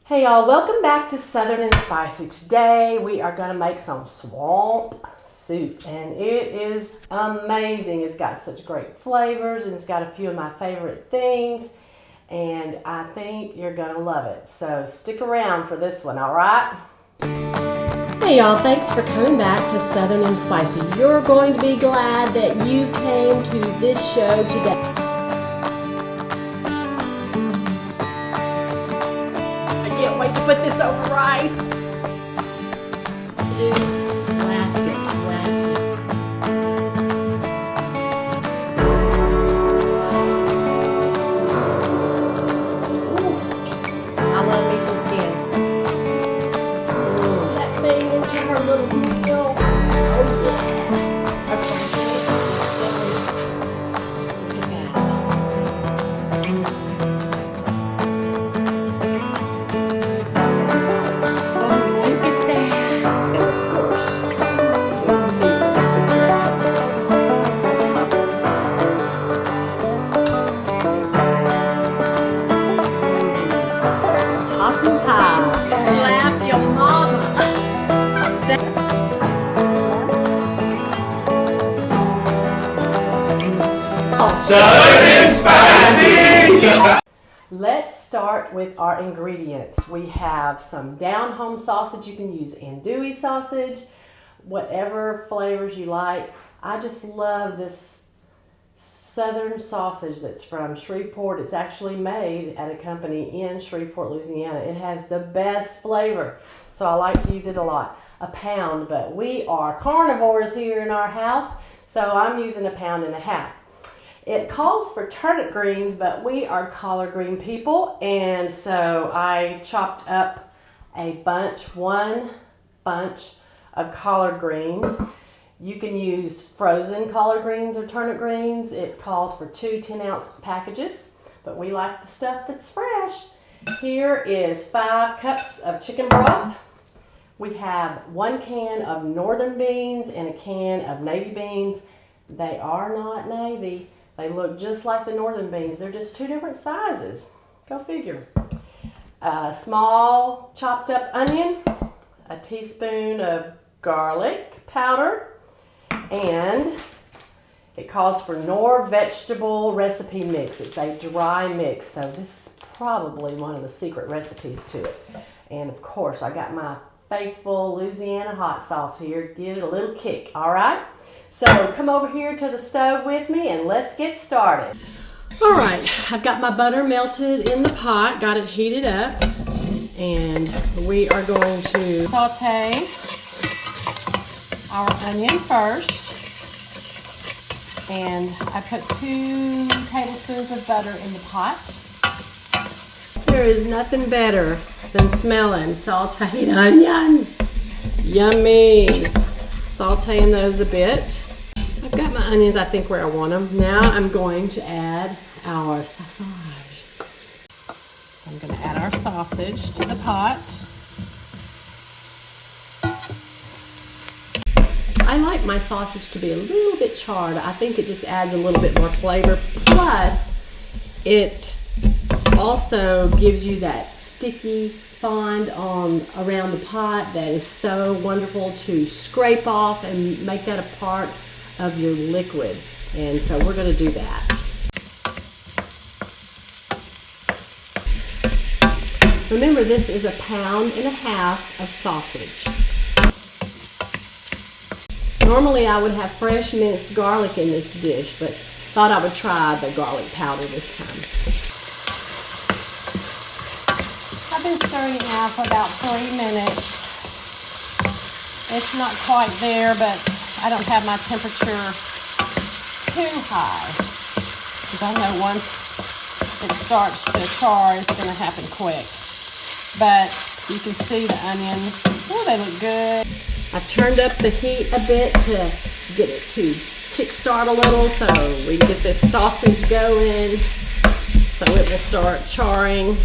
Hey y'all, welcome back to Southern and Spicy. Today we are going to make some swamp soup and it is amazing. It's got such great flavors and it's got a few of my favorite things and I think you're going to love it. So stick around for this one, alright? Hey y'all, thanks for coming back to Southern and Spicy. You're going to be glad that you came to this show today. Can't wait to put this over rice. Plastic. I love me some skin. That thing into her little meal. Oh yeah. Okay. Slap your mama. Southern and Spicy! Let's start with our ingredients. We have some down-home sausage. You can use andouille sausage, whatever flavors you like. I just love this southern sausage that's from Shreveport. It's actually made at a company in Shreveport, Louisiana. It has the best flavor, so I like to use it a lot. A pound, but we are carnivores here in our house, so I'm using 1.5 pounds. It calls for turnip greens, but we are collard green people, and so I chopped up one bunch of collard greens. You can use frozen collard greens or turnip greens. It calls for 2 10-ounce packages, but we like the stuff that's fresh. Here is 5 cups of chicken broth. We have 1 can of northern beans and a can of navy beans. They are not navy. They look just like the northern beans. They're just 2 different sizes. Go figure. A small chopped up onion, a teaspoon of garlic powder, and it calls for Knorr vegetable recipe mix. It's a dry mix, so this is probably one of the secret recipes to it. And of course, I got my faithful Louisiana hot sauce here to give it a little kick, all right? So come over here to the stove with me and let's get started. All right, I've got my butter melted in the pot, got it heated up, and we are going to saute our onion first. And I put 2 tablespoons of butter in the pot. There is nothing better than smelling sauteed onions. Yummy. Sauteing those a bit. I've got my onions, I think, where I want them. Now I'm going to add our sausage. So I'm going to add our sausage to the pot. I like my sausage to be a little bit charred. I think it just adds a little bit more flavor. Plus, it also gives you that sticky fond around the pot that is so wonderful to scrape off and make that a part of your liquid. And so we're going to do that. Remember, this is 1.5 pounds of sausage. Normally I would have fresh minced garlic in this dish, but thought I would try the garlic powder this time. I've been stirring it now for about 3 minutes. It's not quite there, but I don't have my temperature too high, because I know once it starts to char, it's going to happen quick. But you can see the onions. Oh, they look good. I've turned up the heat a bit to get it to kickstart a little so we can get this sausage going so it will start charring.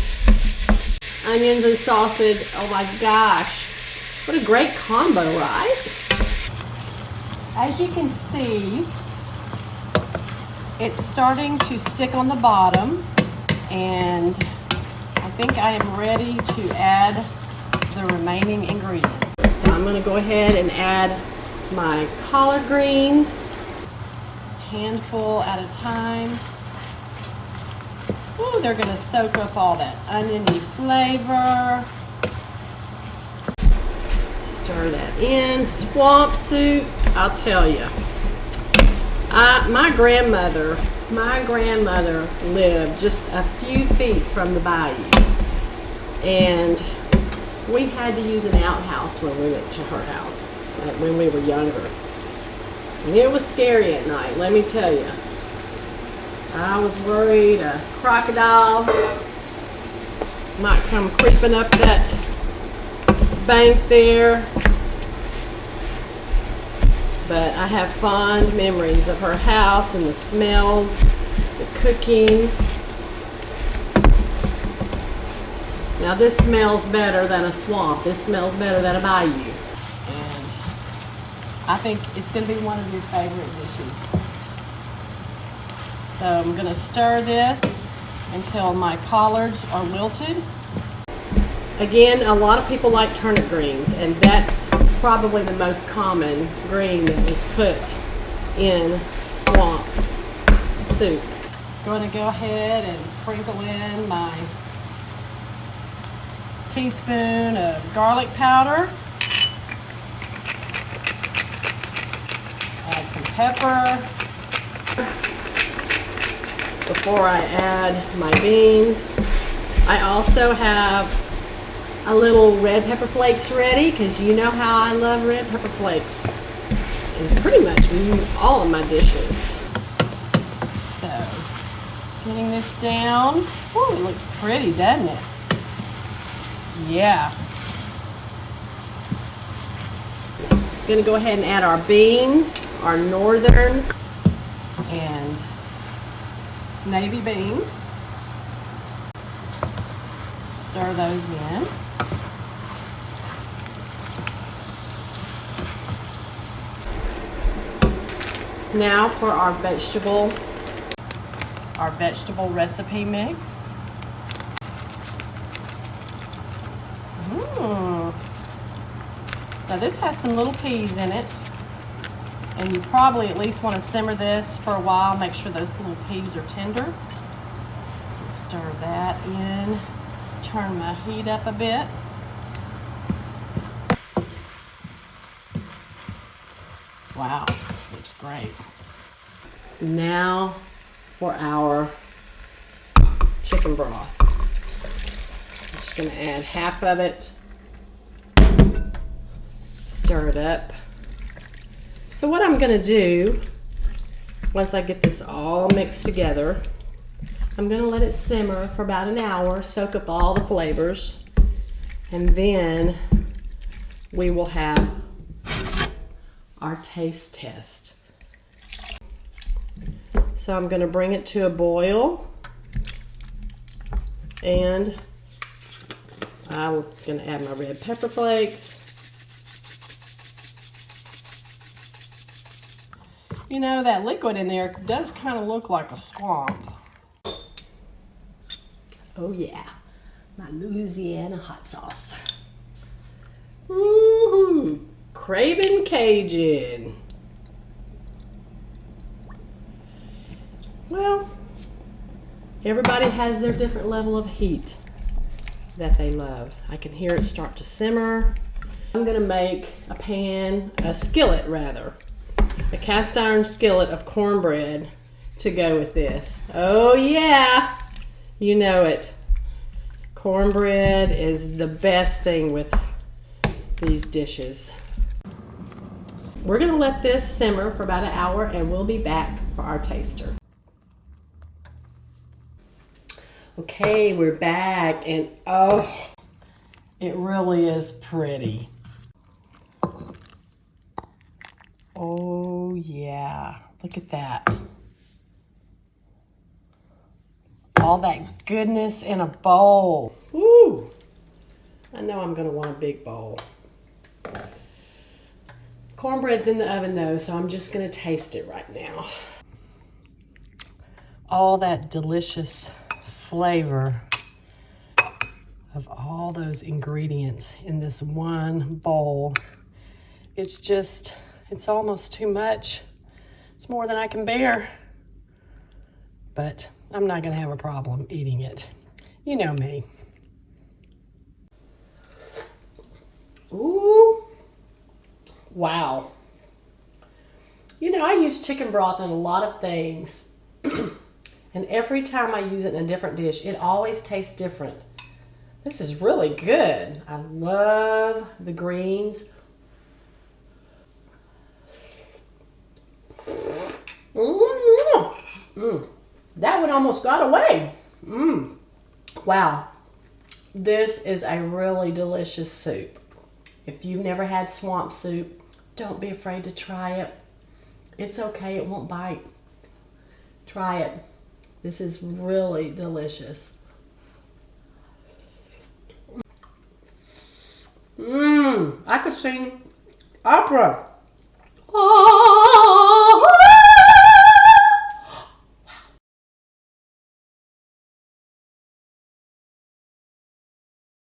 Onions and sausage, oh my gosh, what a great combo, right? As you can see, it's starting to stick on the bottom, and I think I am ready to add the remaining ingredients. So I'm going to go ahead and add my collard greens, a handful at a time. Ooh, they're going to soak up all that oniony flavor. Stir that in. Swamp soup, I'll tell you. My grandmother lived just a few feet from the bayou, and we had to use an outhouse when we went to her house when we were younger. And it was scary at night, let me tell you. I was worried a crocodile might come creeping up that bank there. But I have fond memories of her house and the smells, the cooking. Now this smells better than a swamp. This smells better than a bayou. And I think it's going to be one of your favorite dishes. So I'm going to stir this until my collards are wilted. Again, a lot of people like turnip greens, and that's probably the most common green that is put in swamp soup. I'm going to go ahead and sprinkle in my teaspoon of garlic powder. Add some pepper. Before I add my beans, I also have a little red pepper flakes ready, because you know how I love red pepper flakes in pretty much all of my dishes. So, getting this down. Ooh, it looks pretty, doesn't it? Yeah. Gonna go ahead and add our beans, our northern and navy beans. Stir those in. Now for our vegetable recipe mix. Now this has some little peas in it, and you probably at least want to simmer this for a while, make sure those little peas are tender. Stir that in, turn my heat up a bit. Wow, looks great. Now for our chicken broth. I'm just going to add half of it. Stir it up. So what I'm going to do, once I get this all mixed together, I'm going to let it simmer for about an hour, soak up all the flavors, and then we will have our taste test. So I'm going to bring it to a boil, and I'm going to add my red pepper flakes. You know, that liquid in there does kind of look like a swamp. Oh yeah, my Louisiana hot sauce. Woo-hoo. Craving Cajun. Well, everybody has their different level of heat that they love. I can hear it start to simmer. I'm gonna make a skillet rather. A cast iron skillet of cornbread to go with this. Oh yeah, you know it. Cornbread is the best thing with these dishes. We're gonna let this simmer for about an hour, and we'll be back for our taster. Okay, we're back, and oh, it really is pretty. Oh yeah, look at that. All that goodness in a bowl. Woo! I know I'm gonna want a big bowl. Cornbread's in the oven though, so I'm just gonna taste it right now. All that delicious flavor of all those ingredients in this one bowl. It's almost too much. It's more than I can bear. But I'm not gonna have a problem eating it. You know me. Ooh, wow. You know, I use chicken broth in a lot of things. And every time I use it in a different dish, it always tastes different. This is really good. I love the greens. That one almost got away. Wow. This is a really delicious soup. If you've never had swamp soup, don't be afraid to try it. It's okay, it won't bite. Try it. This is really delicious. I could sing opera. Oh.